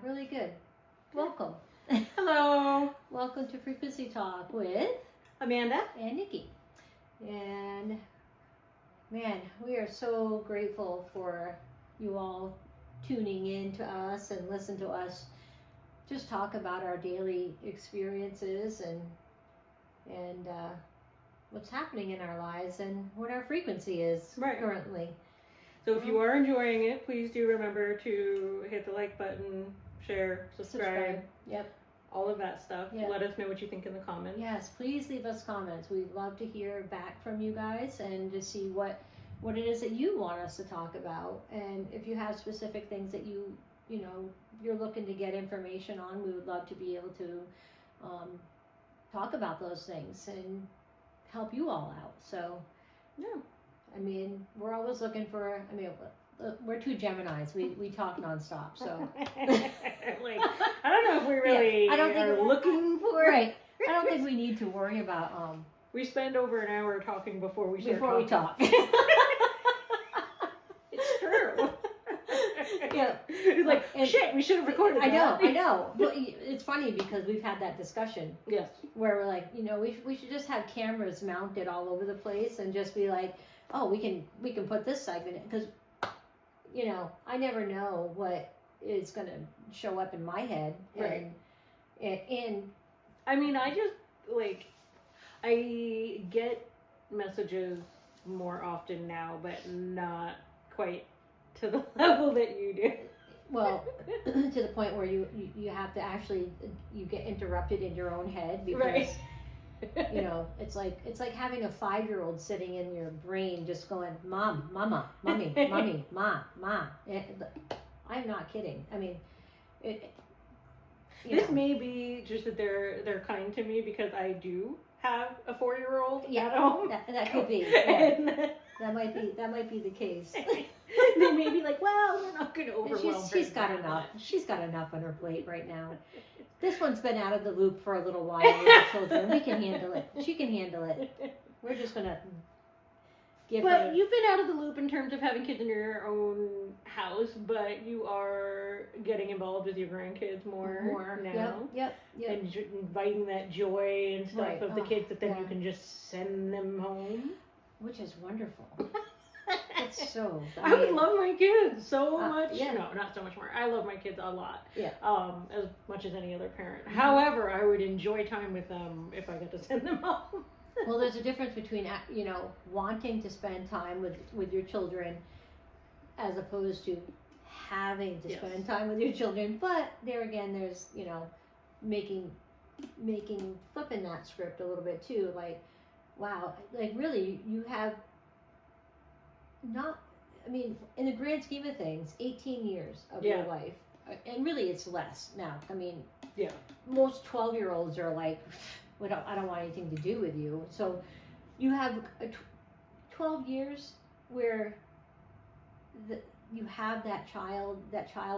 really good. Welcome. Hello. Welcome to Frequency Talk with Amanda and Nikki. And man, we are so grateful for you all tuning in to us and listen to us just talk about our daily experiences and what's happening in our lives and what our frequency is currently. So if you are enjoying it, please do remember to hit the like button, share, subscribe. Yep. All of that stuff. Yep. Let us know what you think in the comments. Yes, please leave us comments. We'd love to hear back from you guys and to see what it is that you want us to talk about. And if you have specific things that you're looking to get information on, we would love to be able to talk about those things and help you all out. So, yeah. I mean, we're always looking for, we're two Geminis. We talk nonstop, so. Like, I don't know if we really are looking for it. Right. I don't think we need to worry about, we spend over an hour talking before we start we talk. It's true. Yeah. It's like, shit, we should have recorded that. I know. But it's funny because we've had that discussion. Yes. Where we're like, we should just have cameras mounted all over the place and just be like, oh, we can put this segment in. Because, I never know what is going to show up in my head. Right. And I mean, I just, I get messages more often now, but not quite to the level that you do. Well, to the point where you have to actually, you get interrupted in your own head because, right. It's like having a 5-year-old sitting in your brain just going, Mom, Mama, Mommy, Mommy, Ma, Ma. I'm not kidding. I mean, this may be just that they're kind to me because I do have a 4-year-old at home. That could be. Yeah. That might be the case. They may be like, well, we're not going to overwhelm her. She's got enough. She's got enough on her plate right now. This one's been out of the loop for a little while with the children. We can handle it. She can handle it. We're just going to give her... But you've been out of the loop in terms of having kids in your own house, but you are getting involved with your grandkids more now. Yep. And inviting that joy and stuff of the kids that then you can just send them home. Which is wonderful. It's so... I would love my kids so much. Yeah. No, not so much more. I love my kids a lot. Yeah. As much as any other parent. Mm-hmm. However, I would enjoy time with them if I got to send them home. Well, there's a difference between, wanting to spend time with your children as opposed to having to spend time with your children. But there again, there's, flipping that script a little bit too. Like, wow, like really, you have in the grand scheme of things, 18 years of your life. And really it's less now. I mean, most 12-year-olds are like, I don't want anything to do with you. So you have 12 years where you have that child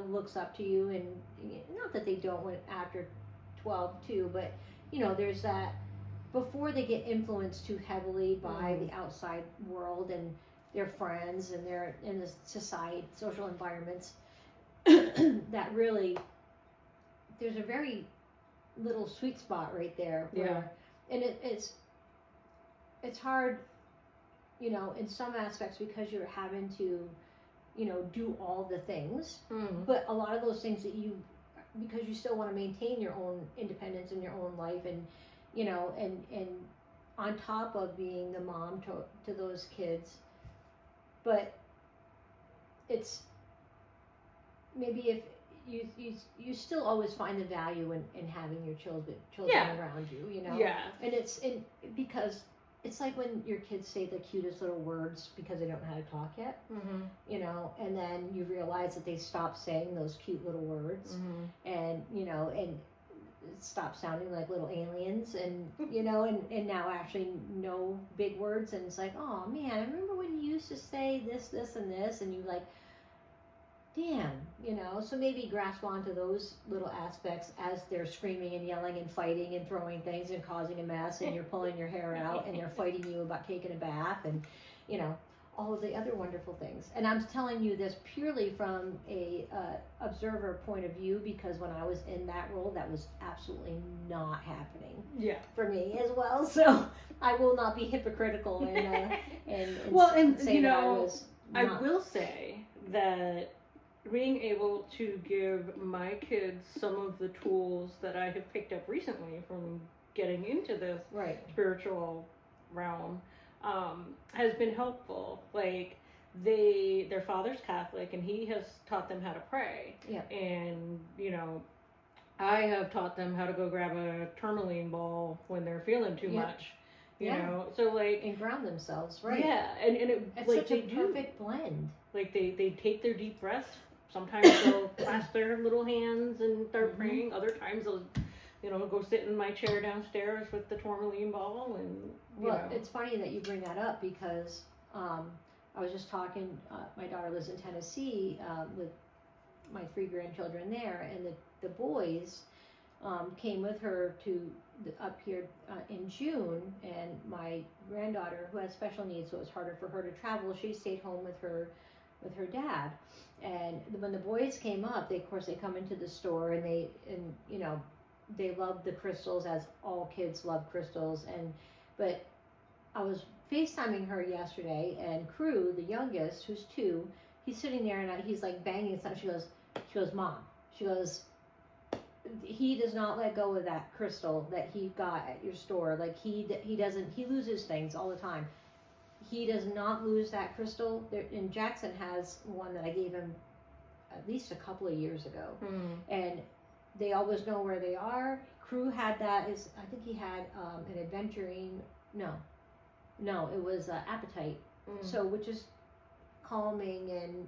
looks up to you, and not that they don't after 12 too, but there's that before they get influenced too heavily by the outside world and their friends and they're in the social environments, that really, there's a very little sweet spot right there where, and it's hard, in some aspects because you're having to, do all the things, but a lot of those things because you still want to maintain your own independence in your own life and, and on top of being the mom to those kids. But it's maybe if you still always find the value in having your children around you, Yeah. And because it's like when your kids say the cutest little words because they don't know how to talk yet, and then you realize that they stop saying those cute little words, and and stop sounding like little aliens, and and now actually know big words, and it's like, oh man, I remember when you used to say this and this, and you like, damn, so maybe grasp onto those little aspects as they're screaming and yelling and fighting and throwing things and causing a mess, and you're pulling your hair out and they're fighting you about taking a bath, and all of the other wonderful things. And I'm telling you this purely from a observer point of view, because when I was in that role, that was absolutely not happening for me as well. So I will not be hypocritical and say that I was not. I will say that being able to give my kids some of the tools that I have picked up recently from getting into this spiritual realm has been helpful. Like their father's Catholic, and he has taught them how to pray. Yeah. And I have taught them how to go grab a tourmaline ball when they're feeling too much. You know, so like, and ground themselves, right? Yeah, and it's like such a perfect blend. Like they take their deep breaths. Sometimes they'll clasp their little hands and start praying. Other times they'll, go sit in my chair downstairs with the tourmaline ball. And it's funny that you bring that up, because I was just talking. My daughter lives in Tennessee with my 3 grandchildren there, and the boys came with her up here in June, and my granddaughter, who has special needs, so it was harder for her to travel, she stayed home with her dad. And when the boys came up, they come into the store, and they love the crystals, as all kids love crystals. But I was FaceTiming her yesterday, and Crew, the youngest, who's 2, he's sitting there, and he's like banging something. She goes, Mom. She goes, he does not let go of that crystal that he got at your store. Like he loses things all the time. He does not lose that crystal. And Jackson has one that I gave him at least a couple of years ago. And they always know where they are. Crew had that. I think he had an adventuring. No, it was appetite. So, which is calming, and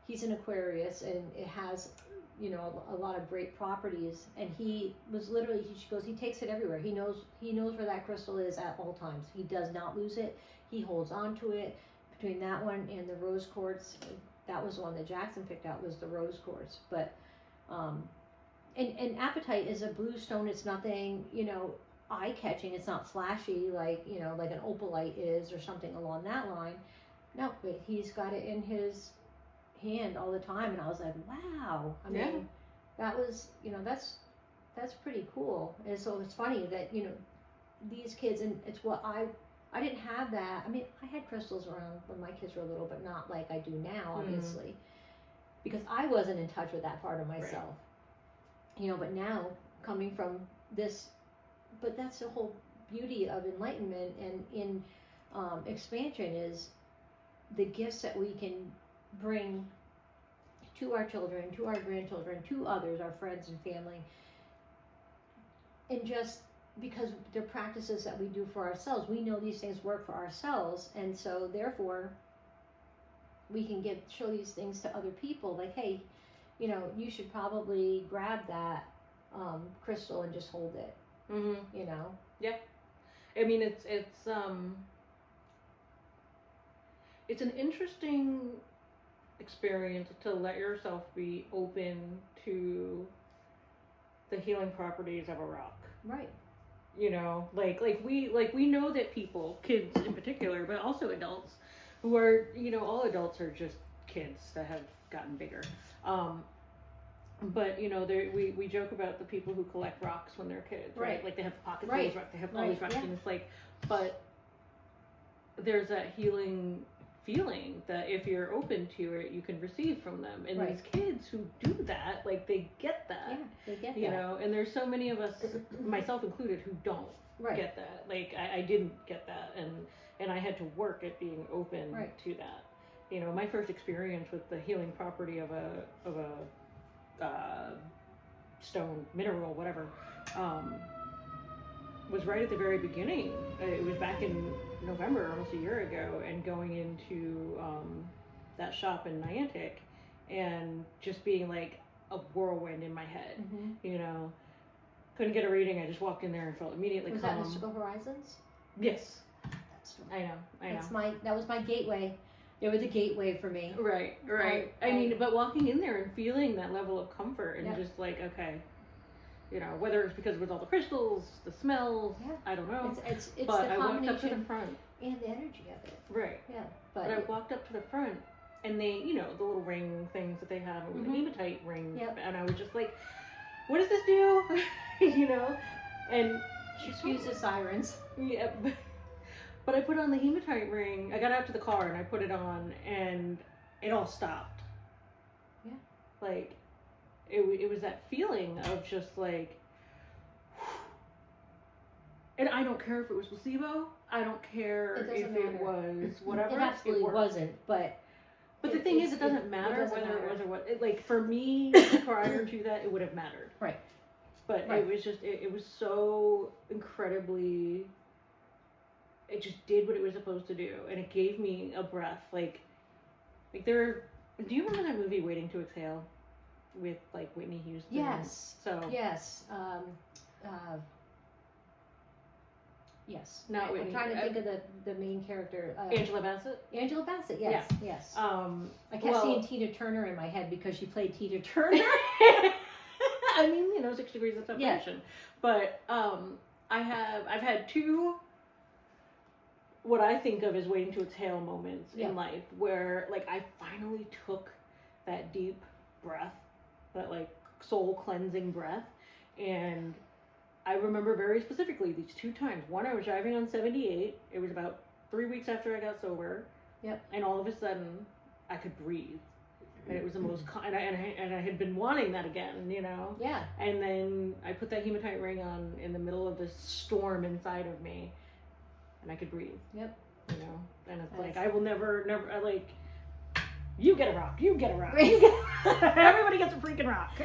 he's an Aquarius, and it has a lot of great properties. And he was literally, she goes, he takes it everywhere. He knows where that crystal is at all times. He does not lose it. He holds on to it. Between that one and the rose quartz, that was the one that Jackson picked out, was the rose quartz. But and apatite is a blue stone. It's nothing eye catching. It's not flashy like like an opalite is, or something along that line. No, but he's got it in his hand all the time, and I was like, wow. I mean, that was that's pretty cool. And so it's funny that these kids, and it's what I didn't have that. I mean, I had crystals around when my kids were little, but not like I do now, obviously, because I wasn't in touch with that part of myself. But now, coming from this, but that's the whole beauty of enlightenment and in expansion, is the gifts that we can bring to our children, to our grandchildren, to others, our friends and family, and just because they're practices that we do for ourselves. We know these things work for ourselves, and so therefore we can show these things to other people, like, hey, you should probably grab that crystal and just hold it. Yeah, I mean, it's an interesting experience to let yourself be open to the healing properties of a rock. Right. Like we know that people, kids in particular, but also adults, who are, all adults are just kids that have gotten bigger. But we joke about the people who collect rocks when they're kids, right? Like they have pockets full of rocks, they have all these rocks, and it's like, but there's that healing feeling that if you're open to it, you can receive from them. And these kids who do that, like, they get that. Yeah, they get that. And there's so many of us, myself included, who don't get that. Like, I didn't get that, and I had to work at being open to that. My first experience with the healing property of a stone, mineral, whatever, was right at the very beginning. It was back in November, almost a year ago, and going into that shop in Niantic, and just being like a whirlwind in my head. Couldn't get a reading. I just walked in there and felt immediately calm. Was that Mystical Horizons? Yes. I know. That was my gateway. They were the gateway for me. Right. I mean, but walking in there and feeling that level of comfort, and just like, okay, whether it's because with all the crystals, the smells, I don't know. It's but the I walked combination. up to the front. And the energy of it. Right. Yeah. But I walked up to the front, and they, the little ring things that they have, the hematite ring, and I was just like, what does this do? And she uses sirens. Yeah. But I put on the hematite ring. I got out to the car and I put it on, and it all stopped. Yeah. Like, it was that feeling of just like, and I don't care if it was placebo. I don't care if it was whatever. It absolutely wasn't, but the thing is, it doesn't matter whether it was or what. Like, for me, prior to that, it would have mattered. Right. But it was just, it was so incredibly, it just did what it was supposed to do. And it gave me a breath. Like do you remember that movie, Waiting to Exhale? With, like, Whitney Houston? Yes. Yes. Yes. Not Whitney. I'm trying to think of the main character. Angela Bassett? Angela Bassett, yes. Yeah. Yes. I kept seeing Tina Turner in my head because she played Tina Turner. I mean, 6 degrees of separation. Yeah. But I've had two, what I think of as waiting to exhale moments in life, where, like, I finally took that deep breath, that, like, soul cleansing breath, and I remember very specifically these two times. One, I was driving on 78. It was about 3 weeks after I got sober. Yep. And all of a sudden, I could breathe. And it was the most, and I had been wanting that again, Yeah. And then I put that hematite ring on in the middle of this storm inside of me, and I could breathe. Yep. And it's like, I will never, like, you get a rock, you get a rock. Everybody gets a freaking rock.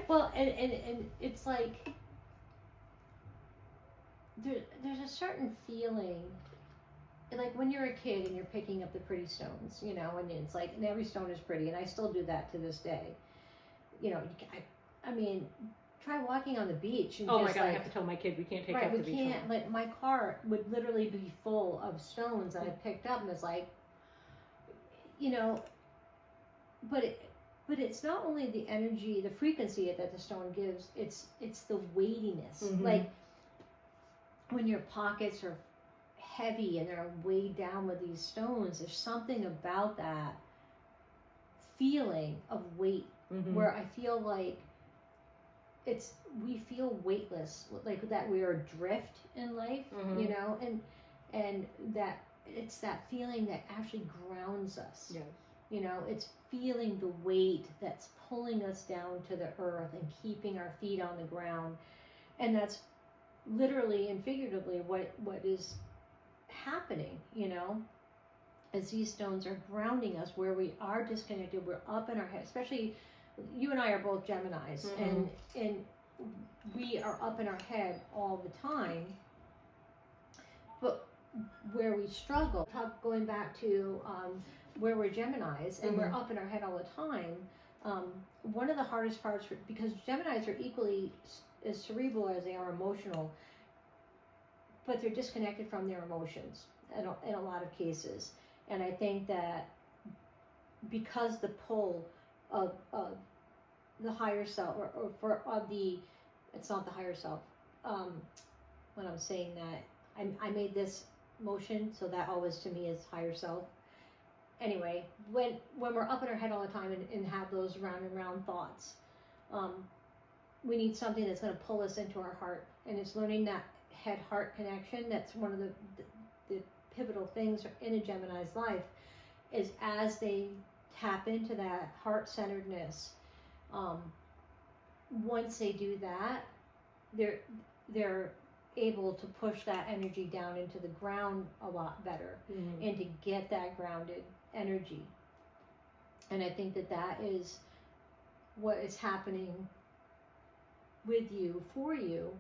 Well, and it's like, there's a certain feeling, like when you're a kid and you're picking up the pretty stones, and it's like, and every stone is pretty, and I still do that to this day. I mean, try walking on the beach. And oh my God, I have to tell my kid we can't take off the beach. We can't, like, my car would literally be full of stones that I picked up, and it's like, but it's not only the energy, the frequency that the stone gives, it's the weightiness. Mm-hmm. Like, when your pockets are heavy and they're weighed down with these stones, there's something about that feeling of weight, where I feel like we feel weightless, like that we are adrift in life, and that it's that feeling that actually grounds us. Yes. It's feeling the weight that's pulling us down to the earth and keeping our feet on the ground. And that's literally and figuratively what is happening, as these stones are grounding us where we are disconnected, we're up in our head. Especially, you and I are both Geminis, and we are up in our head all the time. But where we struggle, going back to where we're Geminis and we're up in our head all the time, one of the hardest parts, because Geminis are equally as cerebral as they are emotional, but they're disconnected from their emotions in a lot of cases. And I think that because the pull of the higher self, it's not the higher self. When I'm saying that, I made this motion, so that always to me is higher self. Anyway, when we're up in our head all the time and have those round and round thoughts, we need something that's going to pull us into our heart, and it's learning that head-heart connection. That's one of the pivotal things in a Gemini's life, is as they tap into that heart-centeredness. Once they do that, they're able to push that energy down into the ground a lot better, and to get that grounded energy. And I think that is what is happening with you, for you,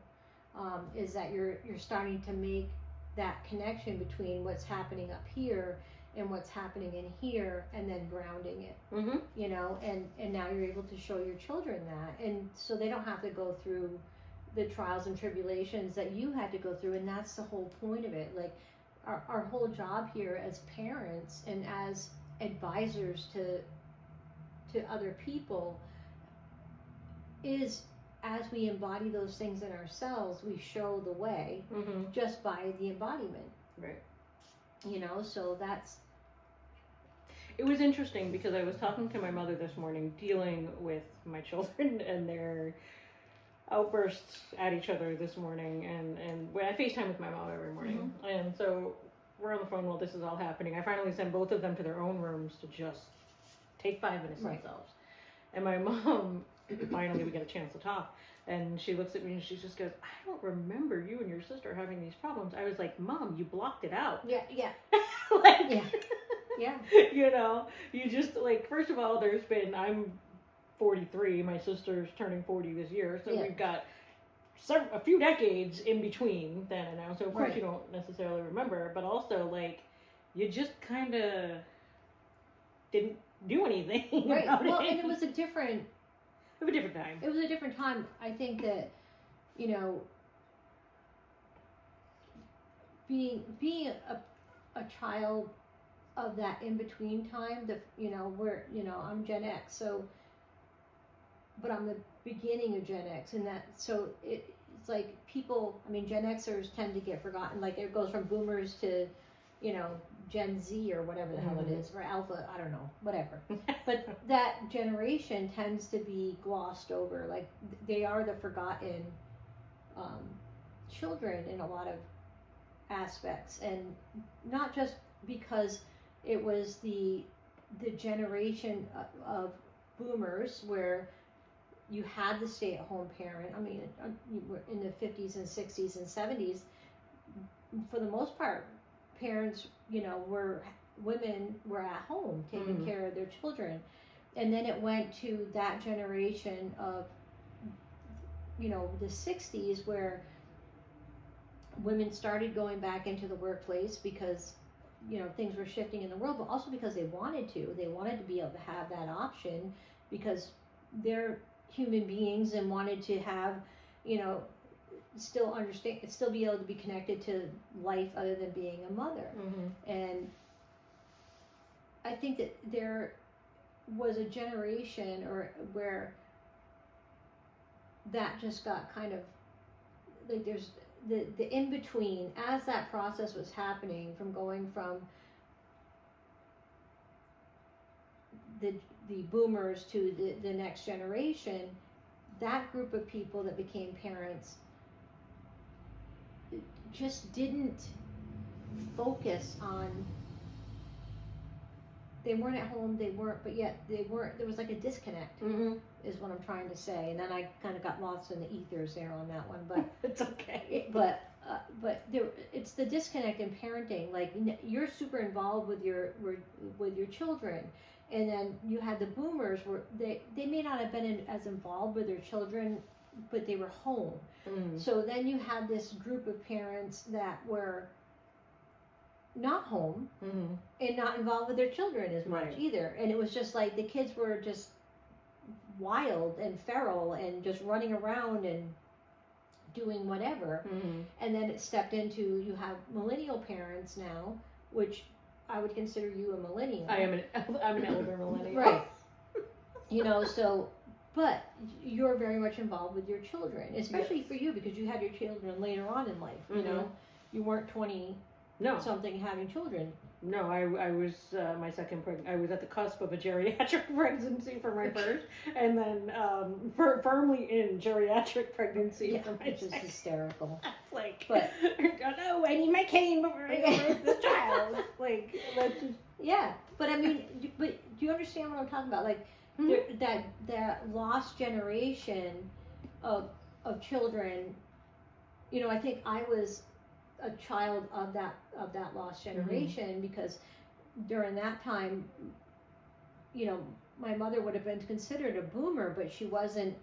is that you're starting to make that connection between what's happening up here and what's happening in here, and then grounding it. And now you're able to show your children that, and so they don't have to go through the trials and tribulations that you had to go through. And that's the whole point of it. Like, our whole job here as parents and as advisors to other people is, as we embody those things in ourselves, we show the way, just by the embodiment. Right. You know, so that's... It was interesting because I was talking to my mother this morning, dealing with my children and their outbursts at each other this morning, and when I FaceTime with my mom every morning, and so we're on the phone while this is all happening. I finally sent both of them to their own rooms to just take 5 minutes themselves. And my mom, finally we get a chance to talk, and she looks at me and she just goes, I don't remember you and your sister having these problems. I was like, Mom, you blocked it out. Yeah. Like, yeah. You know, you just, like, first of all, I'm 43, my sister's turning 40 this year, so we've got a few decades in between then and now, so of course you don't necessarily remember, but also, like, you just kind of didn't do anything about well, it. and it was a different time. It was a different time. I think that, you know, being a child of that in-between time, you know, where, you know, I'm Gen X, so, but I'm the beginning of Gen X, and that, so it's like people, I mean, Gen Xers tend to get forgotten, like it goes from boomers to, you know, Gen Z or whatever the hell it is, or Alpha, I don't know, whatever. But that generation tends to be glossed over, like they are the forgotten children in a lot of aspects, and not just because it was the generation of boomers where you had the stay-at-home parent. I mean, you were in the 50s and 60s and 70s, for the most part, parents, you know, women were at home taking care of their children. And then it went to that generation of, you know, the 60s, where women started going back into the workplace because, you know, things were shifting in the world, but also because they wanted to be able to have that option, because they're human beings and wanted to have, you know, still be able to be connected to life other than being a mother. And I think that there was a generation where that just got kind of like, there's the in between, as that process was happening, from going from the boomers to the next generation, that group of people that became parents just didn't focus on, they weren't at home, but yet there was like a disconnect, is what I'm trying to say. And then I kind of got lost in the ethers there on that one, but it's okay. But it's the disconnect in parenting. Like, you're super involved with your children, and then you had the boomers where they may not have been as involved with their children, but they were home. So then you had this group of parents that were not home and not involved with their children as much either. And it was just like the kids were just wild and feral and just running around and doing whatever. And then it stepped into, you have millennial parents now, which I would consider you a millennial. I'm an elder millennial. Right. You know, so, but you're very much involved with your children, especially for you, because you had your children later on in life. You know, you weren't 20 something having children. No, I was my second pregnancy. I was at the cusp of a geriatric pregnancy for my first, and then firmly in geriatric pregnancy for my second. Which is hysterical. Like, but no, I need my cane before I go birth this child. Like, let's just... Yeah, but I mean, but do you understand what I'm talking about? Like, that lost generation of children. You know, I think I was a child of that lost generation, because during that time, you know, my mother would have been considered a boomer, but she wasn't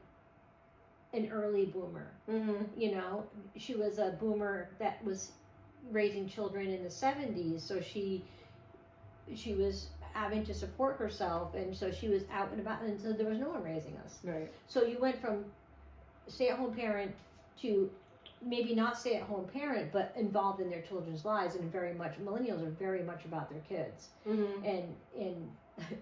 an early boomer. You know, she was a boomer that was raising children in the 70s, so she was having to support herself, and so she was out and about, and so there was no one raising us. Right. So you went from stay-at-home parent to maybe not stay-at-home parent, but involved in their children's lives, and very much, millennials are very much about their kids. And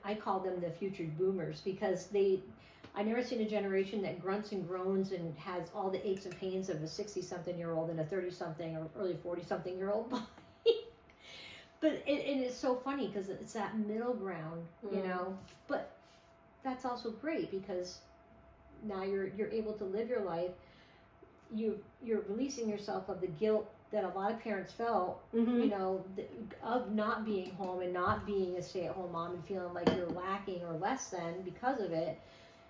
I call them the future boomers, because I never seen a generation that grunts and groans and has all the aches and pains of a 60-something year old and a 30-something or early 40-something year old body. But it is so funny because it's that middle ground, you know. But that's also great because now you're able to live your life. You're releasing yourself of the guilt that a lot of parents felt, you know, of not being home and not being a stay-at-home mom and feeling like you're lacking or less than because of it.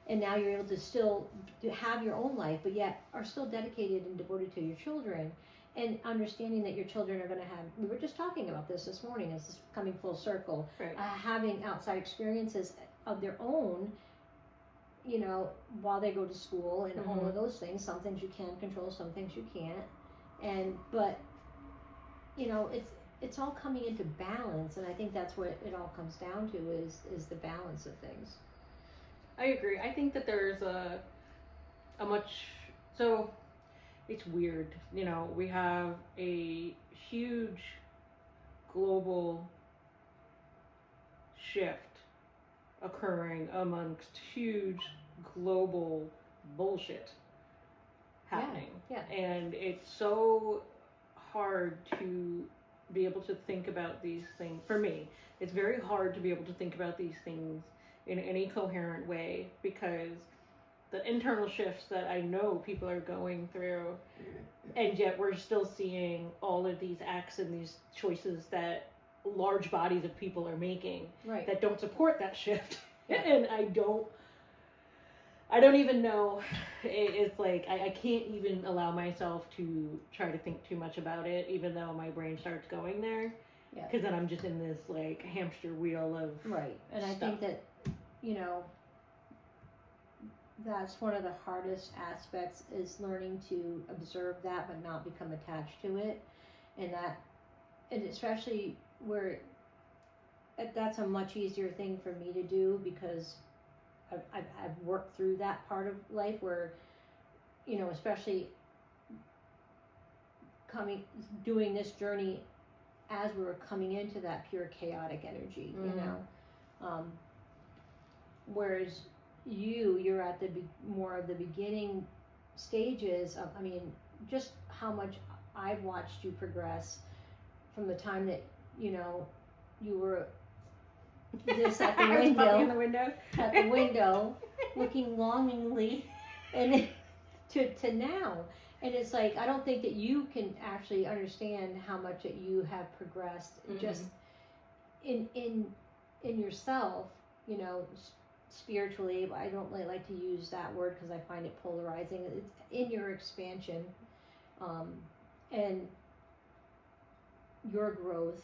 And now you're able to still have your own life, but yet are still dedicated and devoted to your children. And understanding that your children are going to have, we were just talking about this morning, as this coming full circle, right. Having outside experiences of their own, you know, while they go to school and all of those things. Some things you can control, some things you can't. But, you know, it's all coming into balance. And I think that's what it all comes down to is the balance of things. I agree. I think that there's so it's weird, you know, we have a huge global shift occurring amongst huge global bullshit happening. Yeah. And it's so hard to be able to think about these things. For me, it's very hard to be able to think about these things in any coherent way because the internal shifts that I know people are going through, and yet we're still seeing all of these acts and these choices that large bodies of people are making that don't support that shift. And I don't even know. It's like I can't even allow myself to try to think too much about it, even though my brain starts going there. Because then I'm just in this like hamster wheel of And I think that, you know, that's one of the hardest aspects is learning to observe that but not become attached to it. And especially where that's a much easier thing for me to do because I've worked through that part of life where, you know, especially doing this journey as we were coming into that pure chaotic energy, you know, whereas you're at the more of the beginning stages of, I mean, just how much I've watched you progress from the time that, you know, you were this at the window, looking longingly, and to now. And it's like, I don't think that you can actually understand how much that you have progressed just in yourself, you know, spiritually. I don't really like to use that word because I find it polarizing. It's in your expansion, and your growth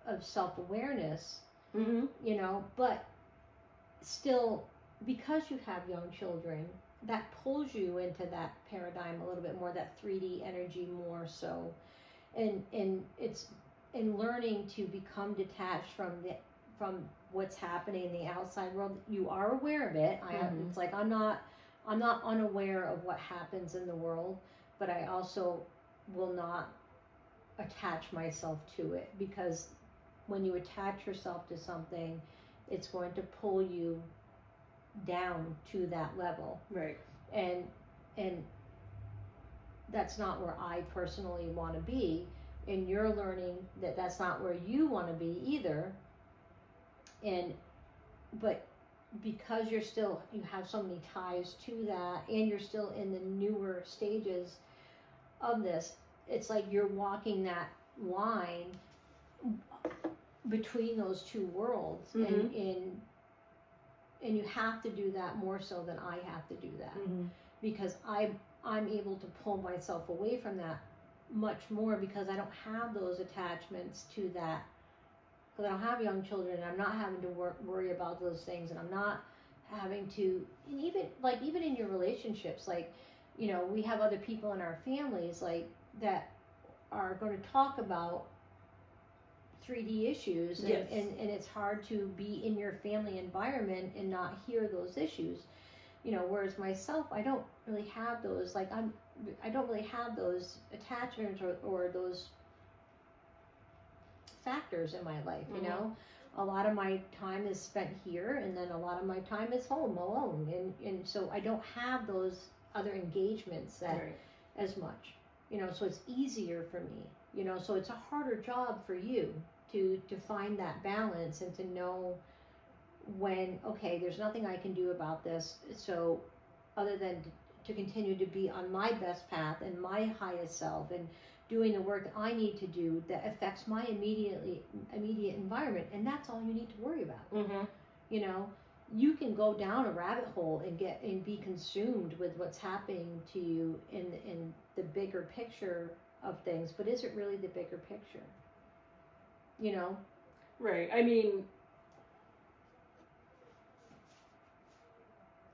of self-awareness, you know, but still, because you have young children, that pulls you into that paradigm a little bit more, that 3D energy more so. And it's in learning to become detached from what's happening in the outside world. You are aware of it. It's like I'm not unaware of what happens in the world, but I also will not attach myself to it, because when you attach yourself to something, it's going to pull you down to that level. Right. And that's not where I personally want to be. And you're learning that that's not where you want to be either. But because you have so many ties to that, and you're still in the newer stages of this, it's like you're walking that line between those two worlds, and you have to do that more so than I have to do that, because I'm able to pull myself away from that much more, because I don't have those attachments to that, because I don't have young children, and I'm not having to worry about those things, and I'm not having to, even in your relationships, like, you know, we have other people in our families like that are going to talk about 3D issues, and it's hard to be in your family environment and not hear those issues, you know, whereas myself, I don't really have those, like I don't really have those attachments or those factors in my life, you know. A lot of my time is spent here, and then a lot of my time is home alone, and so I don't have those other engagements as much, you know, so it's easier for me, you know, so it's a harder job for you to find that balance and to know when, okay, there's nothing I can do about this, so other than to continue to be on my best path and my highest self and doing the work that I need to do that affects my immediate environment, and that's all you need to worry about. Mm-hmm. You know, you can go down a rabbit hole and be consumed with what's happening to you in the bigger picture of things, but is it really the bigger picture? You know? Right. I mean,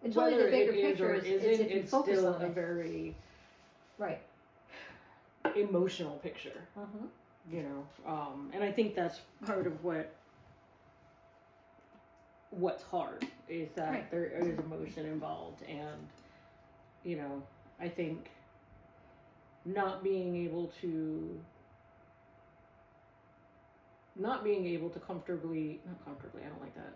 it's only the bigger picture is if you it's focus still on a it. very right emotional picture. Mm-hmm. You know, and I think that's part of what's hard is that there is emotion involved, and you know, I think not being able to comfortably, not comfortably, I don't like that,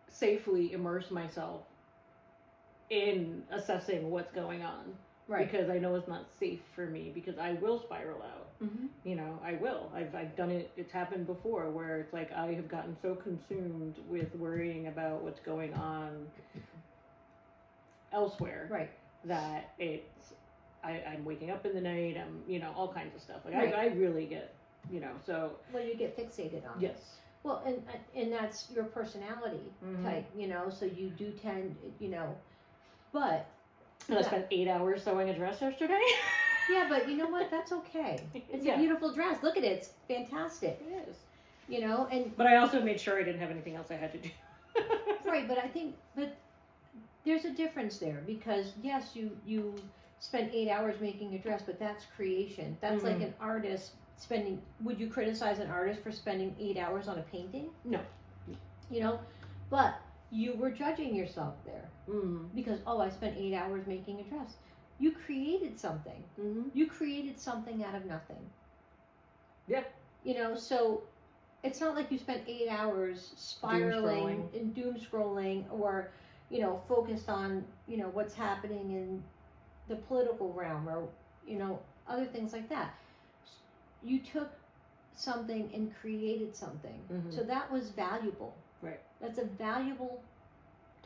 safely immerse myself in assessing what's going on. Right. Because I know it's not safe for me, because I will spiral out. Mm-hmm. You know, I will. I've done it. It's happened before where it's like I have gotten so consumed with worrying about what's going on elsewhere. Right. That I'm waking up in the night. I'm, you know, all kinds of stuff. Like I really get, you know, so. Well, you get fixated on it. Yes. Well, and that's your personality type, you know, so you do tend, you know, but. And I spent 8 hours sewing a dress yesterday. Yeah, but you know what? That's okay. It's a beautiful dress. Look at it. It's fantastic. It is. You know, and. But I also made sure I didn't have anything else I had to do. Right, but I think, there's a difference there, because yes, you spent 8 hours making a dress, but that's creation. That's like an artist would you criticize an artist for spending 8 hours on a painting? No. You know, but you were judging yourself there because, I spent 8 hours making a dress. You created something. You created something out of nothing. Yeah. You know, so it's not like you spent 8 hours spiraling and doom scrolling or, you know, focused on, you know, what's happening in the political realm or, you know, other things like that. You took something and created something. So that was valuable. Right. That's a valuable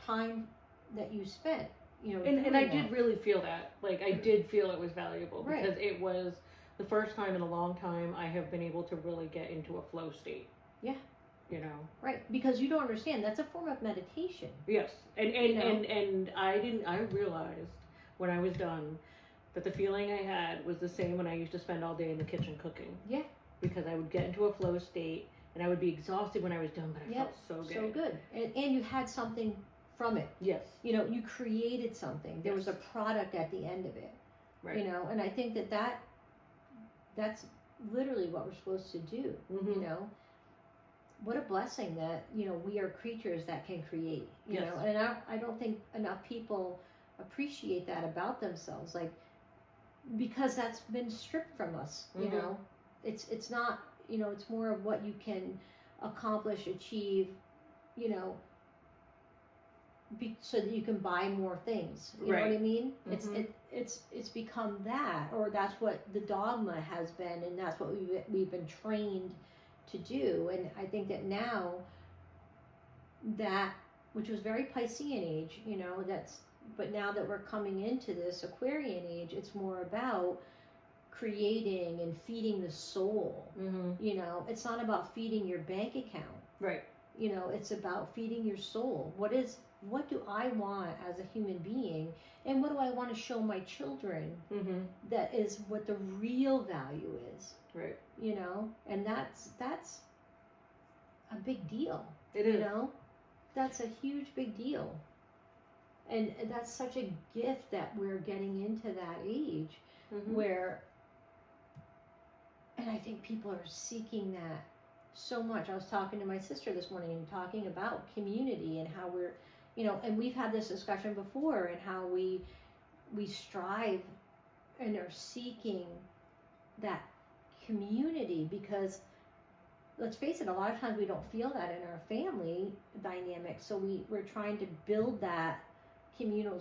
time that you spent, you know. And I did really feel that. Like, I did feel it was valuable because it was the first time in a long time I have been able to really get into a flow state. Yeah. You know. Right. Because you don't understand. That's a form of meditation. Yes. And I realized when I was done that the feeling I had was the same when I used to spend all day in the kitchen cooking. Yeah. Because I would get into a flow state and I would be exhausted when I was done, but I felt so good. So good. And you had something from it. Yes. You know, you created something. There was a product at the end of it. Right. You know, and I think that's literally what we're supposed to do. You know, what a blessing that, you know, we are creatures that can create, you know, and I don't think enough people appreciate that about themselves. Like, because that's been stripped from us, you know, it's not, you know, it's more of what you can accomplish, achieve, you know, so that you can buy more things. You know what I mean? It's become that, or that's what the dogma has been, and that's what we've been trained to do. And I think that now, that, which was very Piscean age, you know, but now that we're coming into this Aquarian age, it's more about creating and feeding the soul. You know, it's not about feeding your bank account. Right. You know, it's about feeding your soul. What do I want as a human being, and what do I want to show my children? That is what the real value is. Right. You know, and that's a big deal. It is. You know, that's a huge big deal. And that's such a gift that we're getting into that age where, and I think people are seeking that so much. I was talking to my sister this morning and talking about community and how we're, you know, and we've had this discussion before, and how we strive and are seeking that community, because let's face it, a lot of times we don't feel that in our family dynamic, so we're trying to build that communal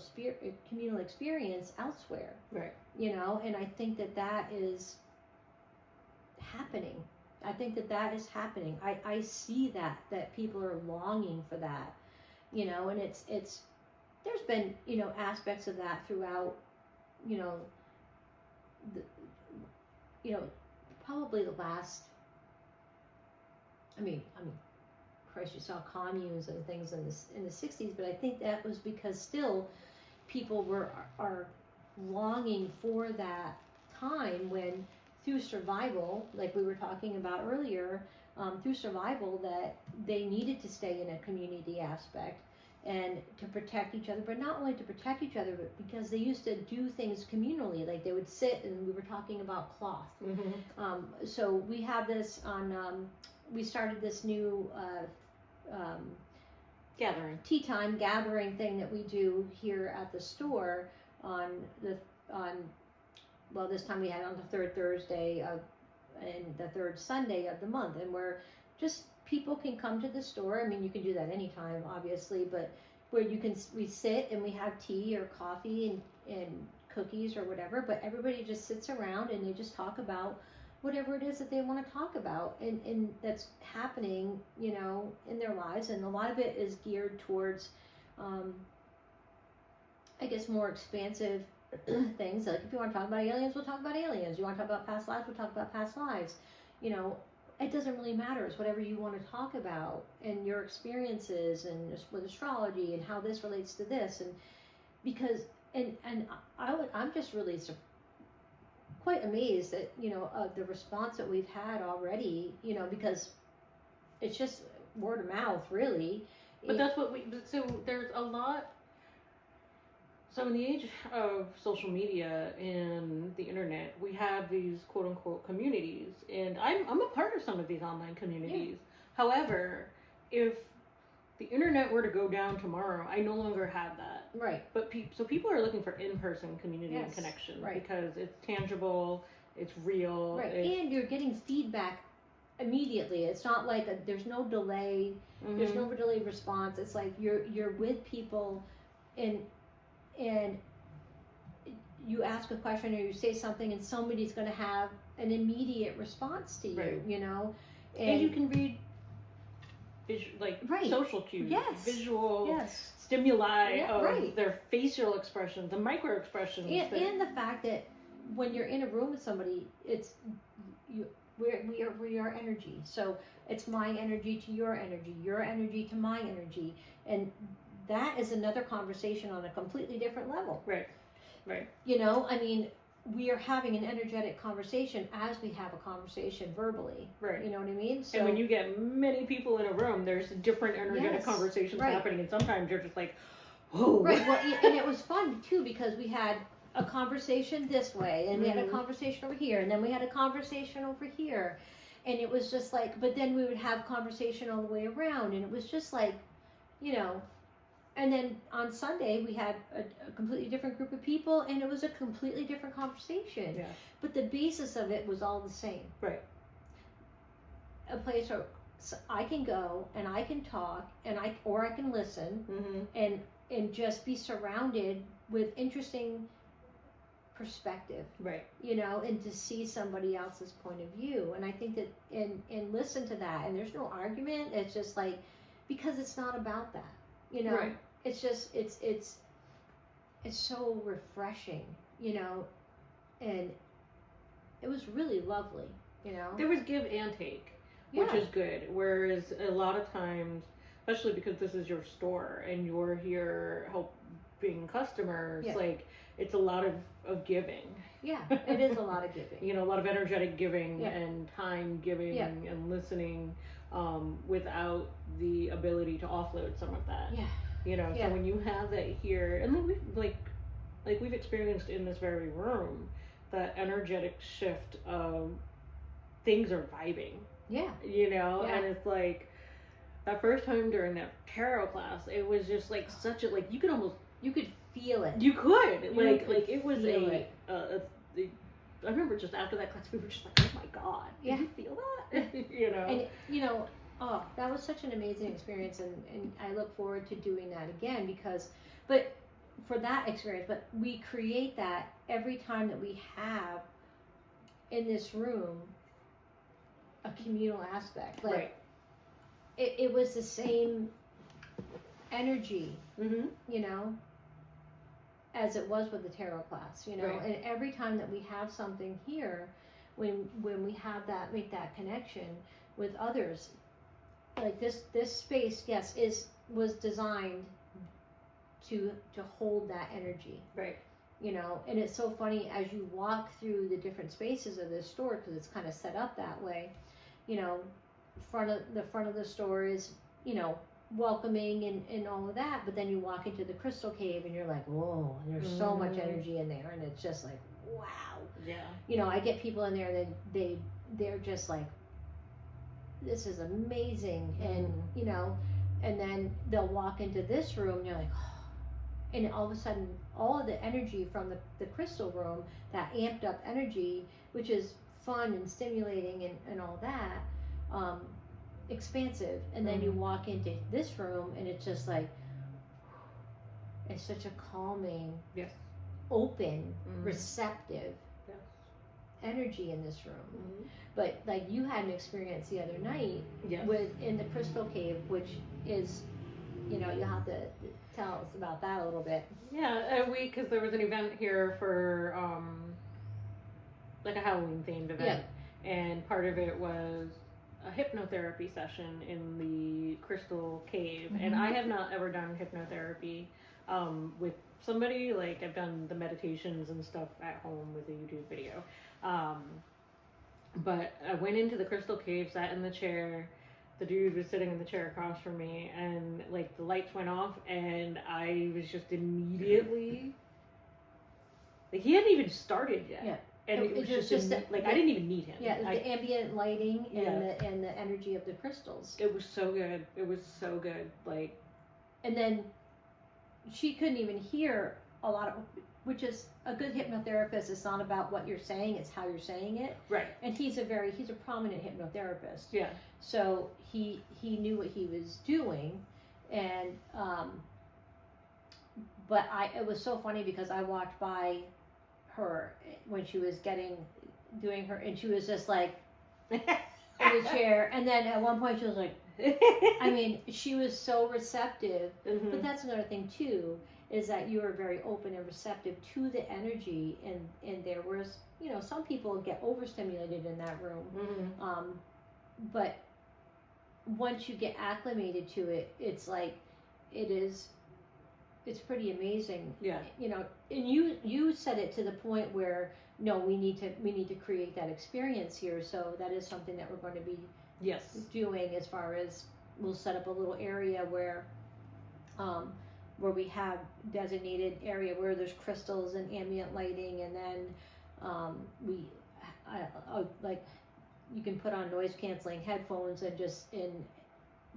experience elsewhere. Right. You know, and I think that is happening. I think that is happening. I see that people are longing for that, you know, and it's there's been, you know, aspects of that throughout, you know, probably the last, I mean, Christ, you saw communes and things in the 60s, but I think that was because still people are longing for that time when, through survival, like we were talking about earlier, through survival, that they needed to stay in a community aspect and to protect each other, but not only to protect each other, but because they used to do things communally, like they would sit, and we were talking about cloth. So we have this on, we started this new tea time gathering thing that we do here at the store well, this time we had on the third Thursday and the third Sunday of the month, and we're just, people can come to the store. I mean, you can do that anytime, obviously, but where we sit and we have tea or coffee and cookies or whatever, but everybody just sits around and they just talk about whatever it is that they want to talk about, and that's happening, you know, in their lives. And a lot of it is geared towards, I guess, more expansive things. Like if you want to talk about aliens, we'll talk about aliens. You want to talk about past lives, we'll talk about past lives. You know, it doesn't really matter. It's whatever you want to talk about, and your experiences, and with astrology, and how this relates to this, and because I'm just really quite amazed at, you know, the response that we've had already, you know, because it's just word of mouth, really. But that's what so there's a lot. So in the age of social media and the internet, we have these quote unquote communities, and I'm a part of some of these online communities. Yeah. However, if the internet were to go down tomorrow, I no longer have that. Right. But so people are looking for in-person community and connection, because it's tangible, it's real. Right. And you're getting feedback immediately. It's not like there's no delay. There's no delayed response. It's like you're with people, and you ask a question or you say something, and somebody's going to have an immediate response to you, you know, and you can read social cues, visual stimuli of their facial expressions, the micro expressions, and the fact that when you're in a room with somebody, it's we are energy. So it's my energy to your energy to my energy, and that is another conversation on a completely different level. Right. You know, I mean, we are having an energetic conversation as we have a conversation verbally. Right. You know what I mean? So, and when you get many people in a room, there's different energetic conversations happening, and sometimes you're just like, oh. Right. Well, and it was fun too, because we had a conversation this way, and we had a conversation over here, and then we had a conversation over here, and it was just like, but then we would have conversation all the way around, and it was just like, you know. And then on Sunday, we had a completely different group of people, and it was a completely different conversation. Yeah. But the basis of it was all the same. Right. A place where I can go and I can talk, and I can listen, and just be surrounded with interesting perspective. Right. You know, and to see somebody else's point of view. And I think that and listen to that, and there's no argument. It's just like, because it's not about that. You know, it's just, it's so refreshing, you know, and it was really lovely, you know. There was give and take, which is good. Whereas a lot of times, especially because this is your store and you're here helping customers, like, it's a lot of giving. Yeah, it is a lot of giving. You know, a lot of energetic giving and time giving and listening. Without the ability to offload some of that. Yeah. You know, so when you have that here, and then we've experienced in this very room, that energetic shift of things are vibing. Yeah. You know, and it's like, that first time during that tarot class, it was just like such a, like, you could feel it. You could. It was I remember just after that class, we were just like, oh my God, did you feel that? You know? And, you know, that was such an amazing experience, and I look forward to doing that again, but for that experience, but we create that every time that we have in this room a communal aspect. Like, it was the same energy, you know, as it was with the tarot class, you know. And every time that we have something here, when we have that, make that connection with others, like this space, yes, was designed to hold that energy, you know. And it's so funny as you walk through the different spaces of this store, because it's kind of set up that way, you know. The front of the store is, you know, welcoming and all of that, but then you walk into the crystal cave and you're like, whoa, and there's so much energy in there, and it's just like, wow. You know, I get people in there that they're just like, this is amazing, and you know, and then they'll walk into this room and you're like, oh. And all of a sudden all of the energy from the crystal room, that amped up energy, which is fun and stimulating and all that, expansive, and then you walk into this room and it's just like, it's such a calming, open, receptive energy in this room. But like, you had an experience the other night in the crystal cave, which is, you know, you'll have to tell us about that a little bit. Because there was an event here for like a Halloween themed event, and part of it was a hypnotherapy session in the crystal cave. And I have not ever done hypnotherapy with somebody. Like, I've done the meditations and stuff at home with a YouTube video, but I went into the crystal cave, sat in the chair. The dude was sitting in the chair across from me, and like the lights went off, and I was just immediately, like, he hadn't even started yet. And it was just like, I didn't even need him. The ambient lighting and the energy of the crystals. It was so good. It was so good. Like, and then she couldn't even hear a lot of, which is a good hypnotherapist. It's not about what you're saying; it's how you're saying it. And he's a prominent hypnotherapist. So he knew what he was doing, and but it was so funny because I walked by her when she was doing her, and she was just like in the chair, and then at one point she was like, I mean, she was so receptive. But that's another thing too, is that you were very open and receptive to the energy, and there was, you know, some people get overstimulated in that room, but once you get acclimated to it, it's like, it's pretty amazing. You know, and you said it to the point where, no, we need to create that experience here. So that is something that we're going to be doing, as far as we'll set up a little area where we have designated area where there's crystals and ambient lighting, and then like, you can put on noise canceling headphones, and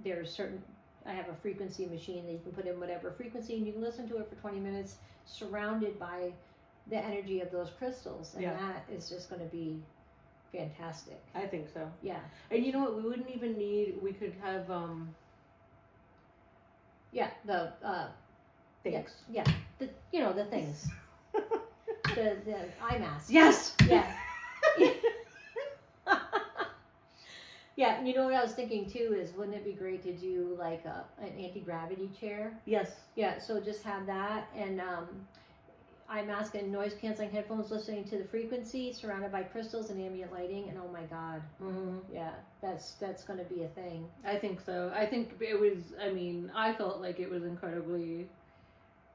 there's certain, I have a frequency machine that you can put in whatever frequency, and you can listen to it for 20 minutes surrounded by the energy of those crystals, and that is just going to be fantastic. I think so. And you know what, we wouldn't even we could have the things. The, you know, the things. the eye mask. You know what I was thinking too is, wouldn't it be great to do like an anti-gravity chair? So just have that, and eye mask and noise canceling headphones, listening to the frequency, surrounded by crystals and ambient lighting, and oh my god, that's going to be a thing. I think so. I think it was, I mean, I felt like it was incredibly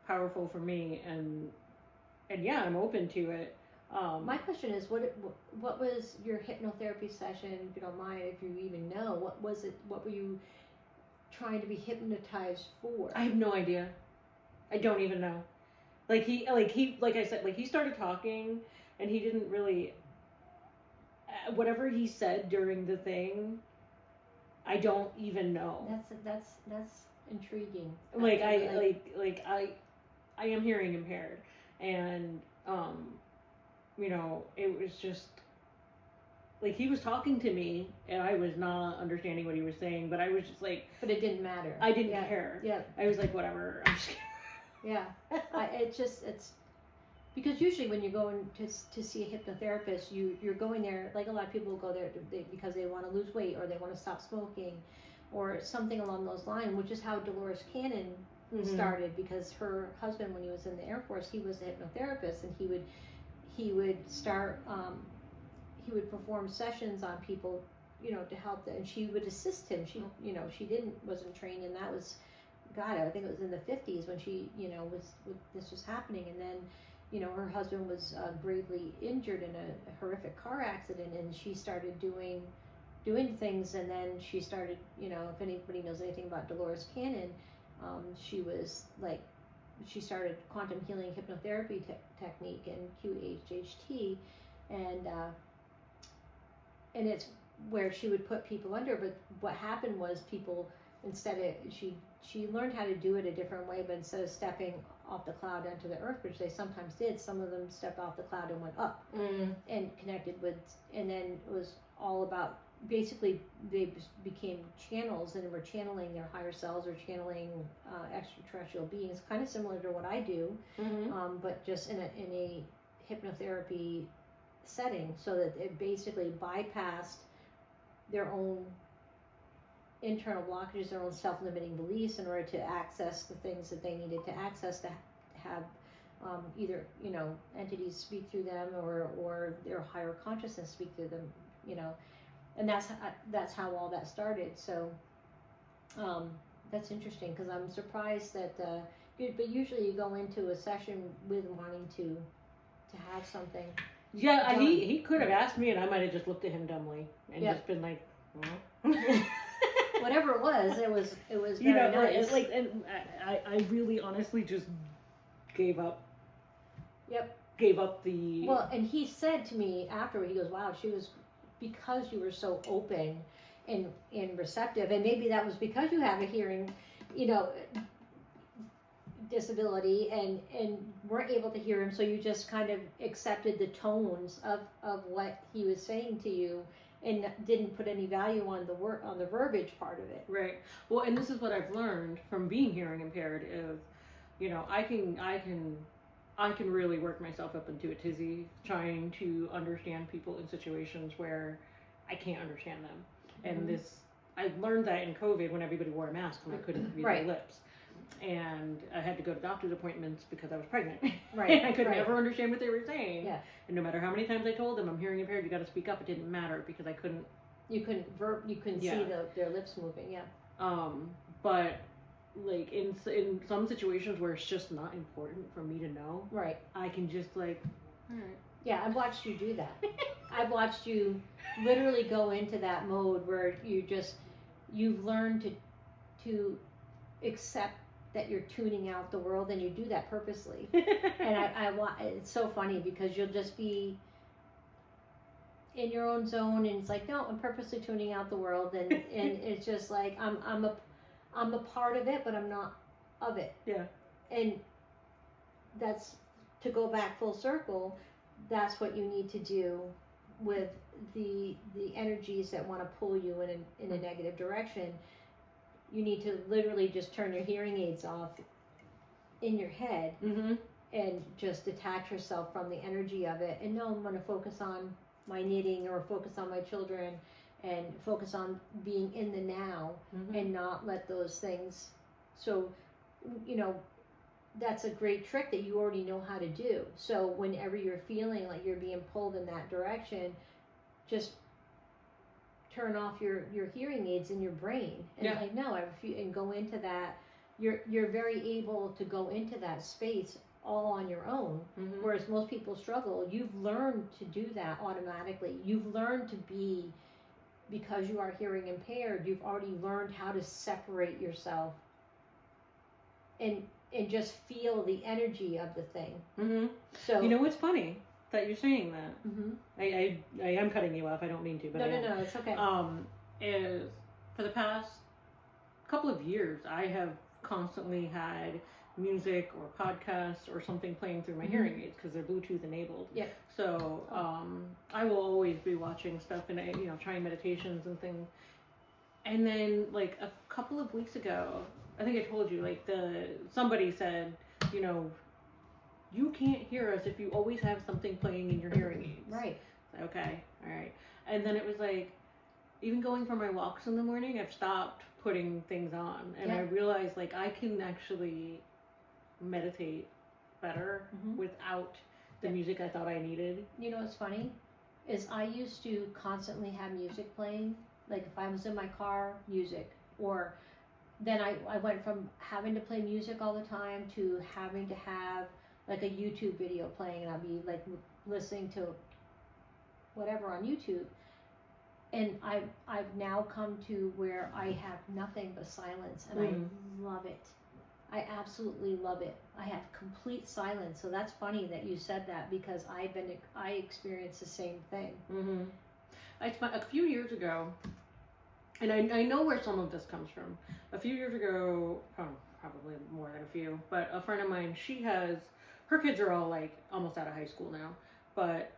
powerful for me, and yeah, I'm open to it. My question is, what was your hypnotherapy session, if you don't mind, if you even know, what was it, what were you trying to be hypnotized for? I have no idea. I don't even know. Like I said, he started talking, and he didn't really, whatever he said during the thing, I don't even know. That's intriguing. I am hearing impaired, and you know, it was just like, he was talking to me and I was not understanding what he was saying, but I was just like, but it didn't matter. I didn't care. I was like, whatever. I'm just it's because usually when you're going to see a hypnotherapist, you're going there, like a lot of people go there because they want to lose weight or they want to stop smoking or something along those lines, which is how Dolores Cannon started, because her husband, when he was in the Air Force, he was a hypnotherapist, and he would start he would perform sessions on people, to help them, and she would assist him. She wasn't trained, and that was, God, I think it was in the 50s when she this was happening. And then her husband was gravely injured in a horrific car accident, and she started doing things. And then she started, if anybody knows anything about Dolores Cannon, she started quantum healing hypnotherapy technique and QHHT, and it's where she would put people under. But what happened was people, she learned how to do it a different way, but instead of stepping off the cloud onto the earth, which they sometimes did, some of them stepped off the cloud and went up and connected with, and then it was all about, basically they became channels and were channeling their higher selves or channeling extraterrestrial beings, kind of similar to what I do, but just in a hypnotherapy setting, so that it basically bypassed their own internal blockages, their own self-limiting beliefs, in order to access the things that they needed to access, to have either entities speak through them or their higher consciousness speak through them, and that's how all that started. So that's interesting, because I'm surprised that but usually you go into a session with wanting to have something. Yeah, he could have asked me, and I might have just looked at him dumbly and just been like, whatever it was very nice. And I really honestly just gave up. Yep. Gave up the. Well, and he said to me afterward, he goes, "Wow, she was, because you were so open and receptive, and maybe that was because you have a hearing, disability, and weren't able to hear him, so you just kind of accepted the tones of what he was saying to you, and didn't put any value on the verbiage part of it." Right. Well, and this is what I've learned from being hearing impaired is, I can really work myself up into a tizzy trying to understand people in situations where I can't understand them. And I learned that in COVID, when everybody wore a mask and I couldn't read their lips. And I had to go to doctor's appointments because I was pregnant. Right. And I could never understand what they were saying. Yeah. And no matter how many times I told them, I'm hearing impaired, you got to speak up, it didn't matter, because I couldn't. You couldn't see their lips moving. Yeah. But like in some situations where it's just not important for me to know. Right. I can just all right. Yeah, I've watched you do that. I've watched you literally go into that mode where you've learned to accept that you're tuning out the world, and you do that purposely. And it's so funny, because you'll just be in your own zone, and it's like, no, I'm purposely tuning out the world, and it's just like I'm a part of it, but I'm not of it. Yeah. And that's, to go back full circle, that's what you need to do with the energies that want to pull you in a negative direction. You need to literally just turn your hearing aids off in your head, and just detach yourself from the energy of it. And no, I'm going to focus on my knitting, or focus on my children, and focus on being in the now, and not let those things. So, that's a great trick that you already know how to do. So whenever you're feeling like you're being pulled in that direction, just turn off your hearing aids in your brain, and and go into that. You're very able to go into that space all on your own, whereas most people struggle. You've learned to do that automatically. You've learned to be, because you are hearing impaired, you've already learned how to separate yourself and just feel the energy of the thing. So it's funny that you're saying that. I am cutting you off. I don't mean to, but no, it's okay. Is for the past couple of years, I have constantly had music or podcasts or something playing through my hearing aids, because they're Bluetooth enabled. Yeah. So I will always be watching stuff and trying meditations and things. And then like a couple of weeks ago, I think I told you, like somebody said, you can't hear us if you always have something playing in your hearing aids. Right. Okay, all right. And then it was like, even going for my walks in the morning, I've stopped putting things on. And I realized, like, I can actually meditate better without the music I thought I needed. You know what's funny? Is I used to constantly have music playing. Like, if I was in my car, music. Or then I went from having to play music all the time to having to have, like, a YouTube video playing. And I'd be, like, listening to whatever on YouTube. And I've now come to where I have nothing but silence, and I love it. I absolutely love it. I have complete silence. So that's funny that you said that, because I experienced the same thing. A few years ago, and I know where some of this comes from. A few years ago, probably more than a few, but a friend of mine, her kids are all like almost out of high school now, but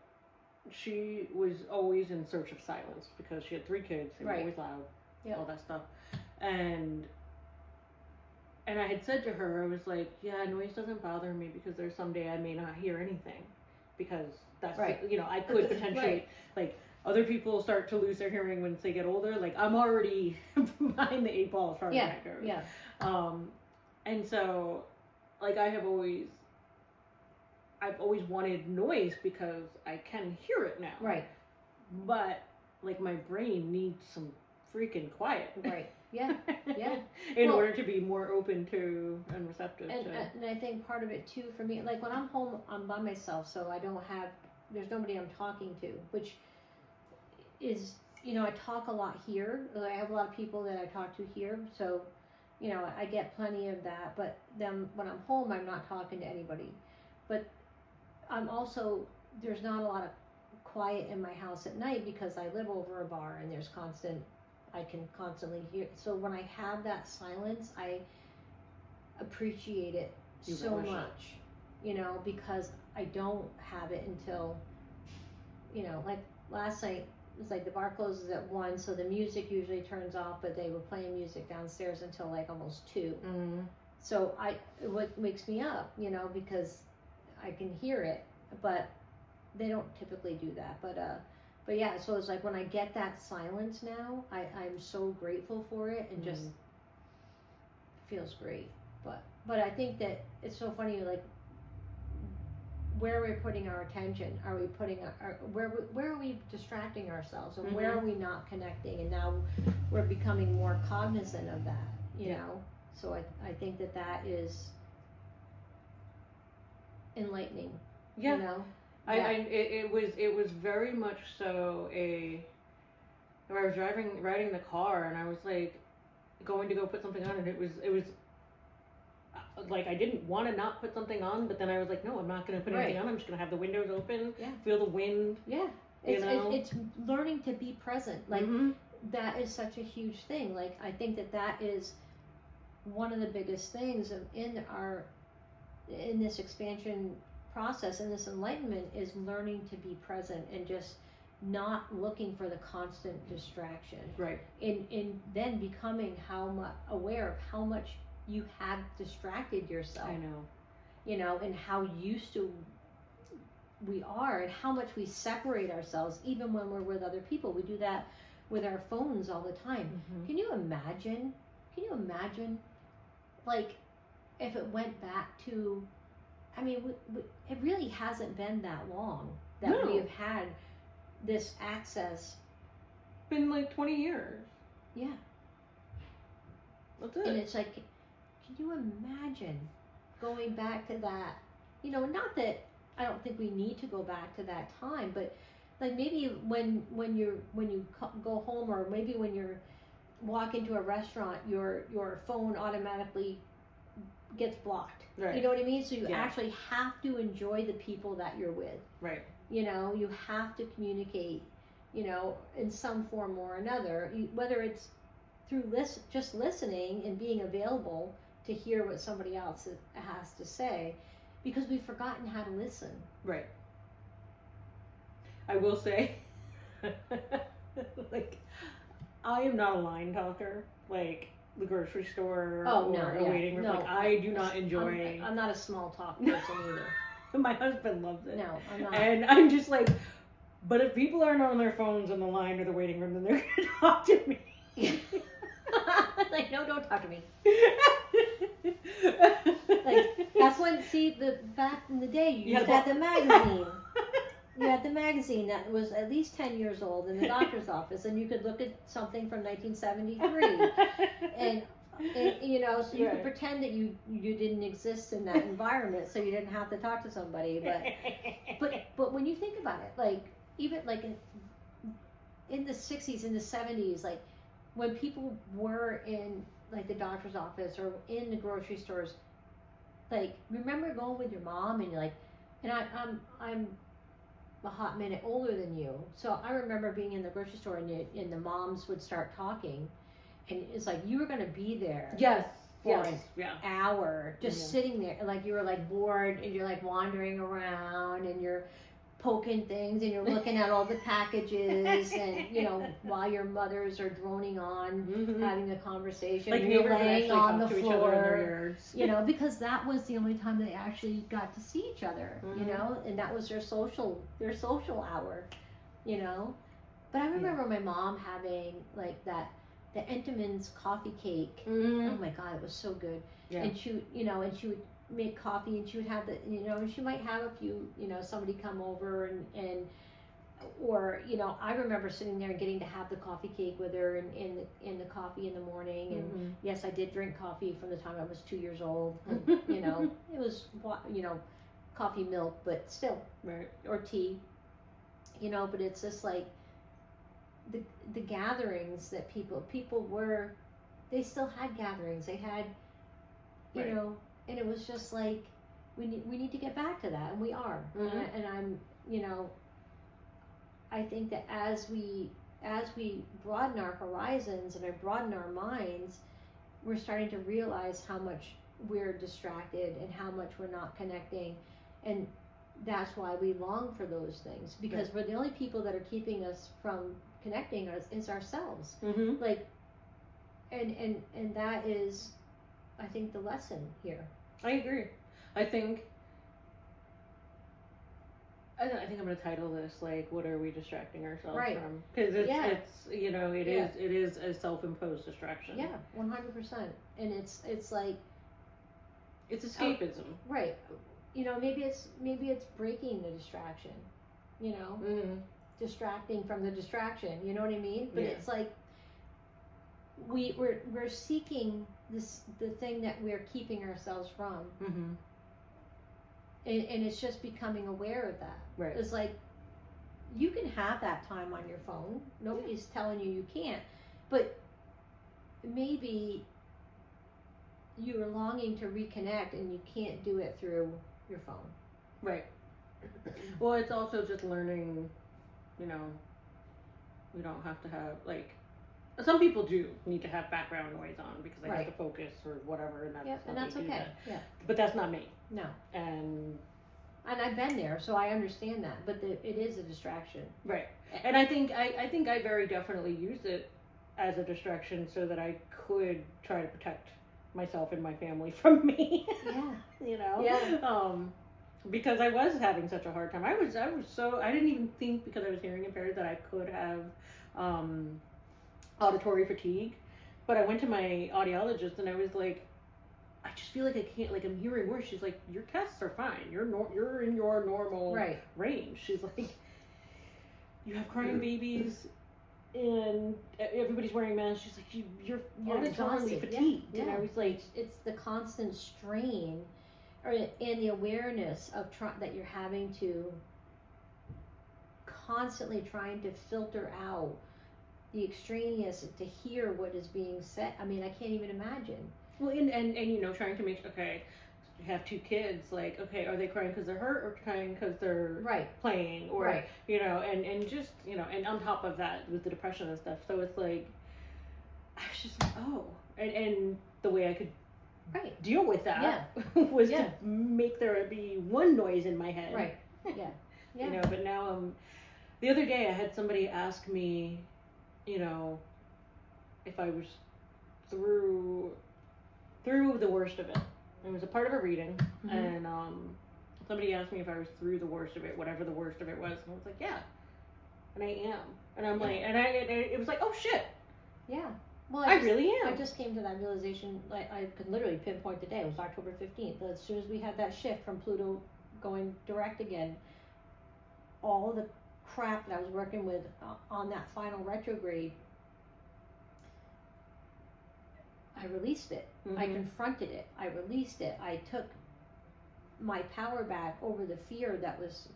she was always in search of silence because she had 3 kids. They were always loud, all that stuff. And I had said to her, I was like, yeah, noise doesn't bother me because there's someday I may not hear anything, because that's, I could potentially, like, other people start to lose their hearing once they get older. Like, I'm already behind the 8 ball as far as that goes. Yeah. And so, like, I've always wanted noise because I can hear it now. Right. But, like, my brain needs some freaking quiet. Right. Yeah. Yeah. In order to be more open to and receptive to. And I think part of it too for me, like when I'm home, I'm by myself, so there's nobody I'm talking to, which is, I talk a lot here. I have a lot of people that I talk to here, so, I get plenty of that. But then when I'm home, I'm not talking to anybody. But I'm also, there's not a lot of quiet in my house at night because I live over a bar and I can constantly hear. So when I have that silence, I appreciate it so much, because I don't have it until, like last night, it's like the bar closes at 1, so the music usually turns off, but they were playing music downstairs until like almost 2. So what wakes me up, because I can hear it, but they don't typically do that. But yeah, so it's like when I get that silence now, I'm so grateful for it, and just feels great. But I think that it's so funny, like, where are we putting our attention? Are we putting where are we distracting ourselves, and where are we not connecting? And now we're becoming more cognizant of that, you know. So I think that is enlightening. Yeah. You know. It was very much so I was riding the car, and I was like going to go put something on, and it was like I didn't want to not put something on, but then I was like, no, I'm not going to put anything on. I'm just going to have the windows open, feel the wind. Yeah, it's learning to be present. Like that is such a huge thing. Like I think that is one of the biggest things in this expansion process, and this enlightenment, is learning to be present and just not looking for the constant distraction. Right. In then becoming aware of how much you have distracted yourself. I know. You know, and how used to we are, and how much we separate ourselves even when we're with other people. We do that with our phones all the time. Can you imagine, like, if it went back to, I mean, it really hasn't been that long that we have had this access. Been like 20 years. Yeah. That's it. And it's like, can you imagine going back to that? You know, not that I don't think we need to go back to that time, but like maybe when you go home, or maybe when you walk into a restaurant, your phone automatically gets blocked. Right. You know what I mean? So you actually have to enjoy the people that you're with. Right. You know, you have to communicate, you know, in some form or another, whether it's through just listening and being available to hear what somebody else has to say, because we've forgotten how to listen. Right. I will say, like, I am not a line talker. Like, the grocery store or a waiting room. No, like, I do not enjoy. I'm not a small talk person either. My husband loves it. No, I'm not. And I'm just like, but if people aren't on their phones in the line or the waiting room, then they're going to talk to me. Like, no, don't talk to me. Like, that's when, back in the day, you had the magazine. You had the magazine that was at least 10 years old in the doctor's office, and you could look at something from 1973. And you know, so you could pretend that you didn't exist in that environment, so you didn't have to talk to somebody. But when you think about it, like, even like in the 60s, in the 70s, like when people were in like the doctor's office or in the grocery stores, like, remember going with your mom and you're like, and I'm a hot minute older than you, so I remember being in the grocery store and the moms would start talking, and it's like you were going to be there. Yes. For an hour, just sitting there, like you were like bored, and you're like wandering around, and you're poking things, and you're looking at all the packages, and you know, while your mothers are droning on, having a conversation, like you're laying on the floor, you know, because that was the only time they actually got to see each other, you know, and that was their social hour, you know. But I remember my mom having like the Entenmann's coffee cake. Oh my God, it was so good. And she would make coffee, and she would have she might have a few, somebody come over and or, I remember sitting there and getting to have the coffee cake with her in the coffee in the morning. And yes, I did drink coffee from the time I was 2 years old. And, it was, coffee milk, but still, or tea, but it's just like, the gatherings that people were, they still had gatherings. They had, and it was just like, we need to get back to that, and we are. And I'm, I think that as we broaden our horizons and broaden our minds, we're starting to realize how much we're distracted and how much we're not connecting, and that's why we long for those things, because we're the only people that are keeping us from connecting us is ourselves. Like, and that is, I think, the lesson here. I agree. I think I'm going to title this like, "What are we distracting ourselves from?" Because it's it is a self-imposed distraction. Yeah, 100%. And it's like, it's escapism. Right. Maybe it's breaking the distraction. Distracting from the distraction. You know what I mean? But it's like we're seeking the thing that we're keeping ourselves from. And it's just becoming aware of that. Right. It's like, you can have that time on your phone. Nobody's telling you can't. But maybe you're longing to reconnect and you can't do it through your phone. Right. Well, it's also just learning, we don't have to have, like, some people do need to have background noise on because they have to focus or whatever, and that's okay. Yeah. But that's not me. No. And I've been there, so I understand that. But it is a distraction. Right. And I think I very definitely used it as a distraction so that I could try to protect myself and my family from me. Yeah. Yeah. Because I was having such a hard time. I didn't even think, because I was hearing impaired, that I could have auditory fatigue. But I went to my audiologist and I was like, I just feel like I can't, like, I'm hearing worse. She's like, your tests are fine. You're in your normal range. She's like, you have crying babies and everybody's wearing masks. She's like, you're auditorily fatigued. Yeah. And I was like, it's the constant strain and the awareness of that you're having to constantly trying to filter out the extraneous to hear what is being said. I mean, I can't even imagine. Well, and trying to make, okay, you have two kids, like, okay, are they crying because they're hurt or crying because they're playing, or and just and on top of that with the depression and stuff, so it's like, I was just like, oh, and the way I could deal with that was to make there be one noise in my head, but now the other day I had somebody ask me, if I was through the worst of it. It was a part of a reading, and somebody asked me if I was through the worst of it, whatever the worst of it was, and I was like, yeah, and I am, and I'm like, and it was like, oh shit, yeah. Well, I really am. I just came to that realization. Like I could literally pinpoint the day. It was October 15th. As soon as we had that shift from Pluto going direct again, all the crap that I was working with on that final retrograde, I released it. Mm-hmm. I confronted it. I released it. I took my power back over the fear that was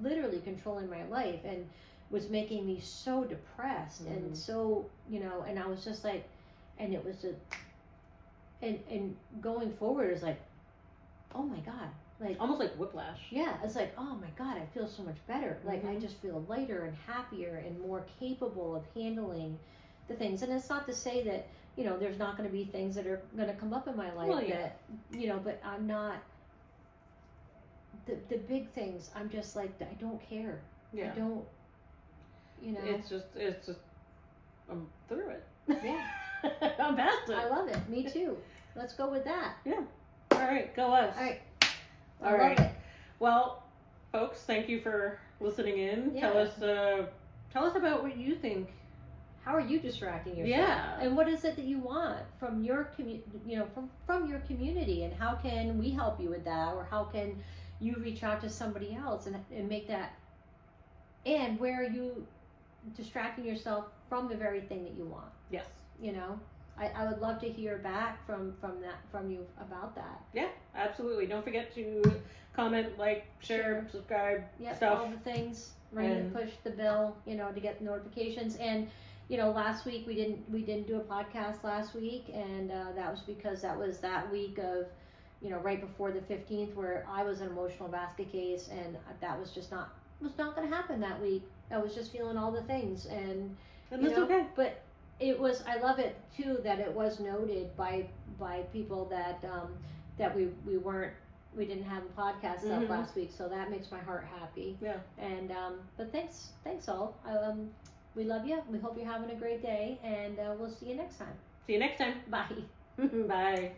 literally controlling my life and was making me so depressed and so, and I was just like, and it was and going forward is like, oh my God, like almost like whiplash. Yeah, it's like, oh my God, I feel so much better. Like I just feel lighter and happier and more capable of handling the things. And it's not to say that, there's not going to be things that are going to come up in my life that, but I'm not, the big things, I'm just like, I don't care. Yeah. I don't, It's just, I'm through it. Yeah. I'm past it. I love it. Me too. Let's go with that. Yeah. All right. Go us. All right. All right. Well, folks, thank you for listening in. Yeah. Tell us about what you think. How are you distracting yourself? Yeah. And what is it that you want from your from your community, and how can we help you with that, or how can you reach out to somebody else and make that, and where are you distracting yourself from the very thing that you want? Yes. I would love to hear back from you about that. Yeah, absolutely. Don't forget to comment, like, share, subscribe, stuff. All the things. Ring to push the bell, to get notifications. And last week we didn't do a podcast last week, and that was because that was that week of, right before the 15th, where I was an emotional basket case, and that was just not going to happen that week. I was just feeling all the things, and that's okay. But it was. I love it too that it was noted by people that that we didn't have a podcast up last week, so that makes my heart happy. Yeah. And but thanks all. We love you. We hope you're having a great day, and we'll see you next time. See you next time. Bye. Bye.